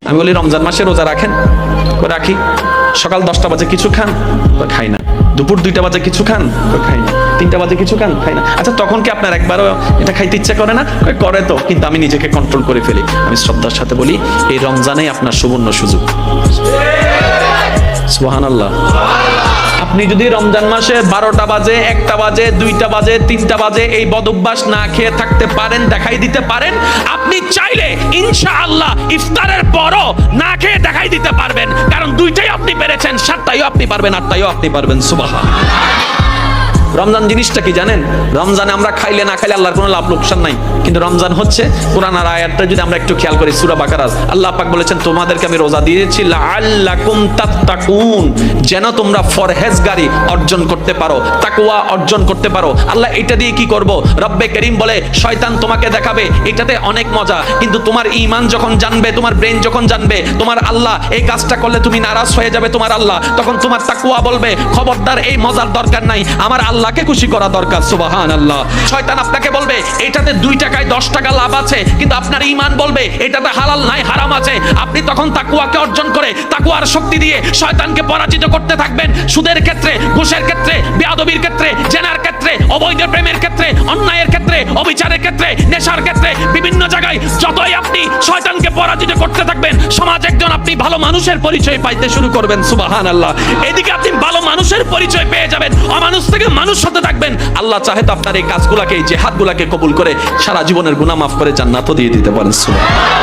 আমি বলি রমজান মাসে রোজা রাখেন? রাখি। সকাল 10টা বাজে কিছু খান? খাই না। দুপুর 2টা বাজে কিছু খান? খাই না। 3টা বাজে কিছু খান? খাই না। আচ্ছা তখন কি আপনার একবারও এটা খাইতে ইচ্ছা করে না? করে তো, কিন্তু আমি নিজেকে কন্ট্রোল করে ফেলি। আমি শ্রদ্ধার সাথে বলি, এই রমজানেই আপনার সুবর্ণ সুযোগ। সুবহানাল্লাহ। আপনি যদি রমজান মাসে 12টা বাজে, 1টা বাজে, 2টা বাজে, 3টা বাজে এই বদঅভ্যাস না খেয়ে থাকতে পারেন, দেখাই দিতে পারেন, আপনি চাইলে ইনশাআল্লাহ ইফতারের পরও না খেয়ে দেখাই দিতে পারবেন। কারণ 2টাই আপনি পেরেছেন, 7টাইও আপনি পারবেন, 8টাইও আপনি পারবেন। সুবহানাল্লাহ। রমজান জিনিসটা কি জানেন? রমজানে আমরা খাইলে না খাইলে আল্লাহর কোনো লাভ লোকসান নাই, কিন্তু রমজান হচ্ছে কোরআনের আয়াতটা যদি আমরা একটু খেয়াল করি, সূরা বাকারা, আল্লাহ পাক বলেছেন তোমাদেরকে আমি রোজা দিয়েছি লাআল্লাকুম তাত্তাকুন, যেন তোমরা ফরহেজগারি অর্জন করতে পারো, তাকওয়া অর্জন করতে পারো। আল্লাহ এটা দিয়ে কি করব? রব্বে করিম বলে শয়তান তোমাকে দেখাবে এটাতে অনেক মজা, কিন্তু তোমার ঈমান যখন জানবে, তোমার ব্রেন যখন জানবে তোমার আল্লাহ এই কাজটা করলে তুমি নারাজ হয়ে যাবে তোমার আল্লাহ, তখন তোমার তাকওয়া বলবে খবরদার এই মজার দরকার নাই, আমার আল্লাহকে খুশি করা দরকার। সুবহানাল্লাহ। শয়তান আপনাকে বলবে এটাতে 2 টাকায় 10 টাকা লাভ আছে, কিন্তু আপনার ঈমান বলবে এটাতে হালাল নাই হারাম আছে। আপনি তখন তাকওয়াকে অর্জন করে তাকওয়ার শক্তি দিয়ে শয়তানকে পরাজিত করতে থাকবেন। সুদের ক্ষেত্রে, ঘুষের ক্ষেত্রে, বেয়াদবির ক্ষেত্রে, জেনার ক্ষেত্রে, অবৈধ প্রেমের ক্ষেত্রে, অন্যায়ের ক্ষেত্রে, অবিচারের ক্ষেত্রে, নেশার ক্ষেত্রে, বিভিন্ন জায়গায় যতই আপনি শয়তানকে পরাজিত করতে থাকবেন, সমাজ একজন আপনি ভালো মানুষের পরিচয় পাইতে শুরু করবেন। সুবহানাল্লাহ। এদিকে আপনি ভালো মানুষের পরিচয় পেয়ে যাবেন, অমানুষ থেকে মানুষ হতে থাকবেন। আল্লাহ চাহে তো আপনার এই কাজগুলাকে, এই জিহাদগুলাকে কবুল করে সারা জীবনের গুনাহ মাফ করে জান্নাতও দিয়ে দিতে পারেন। সুবহানাল্লাহ।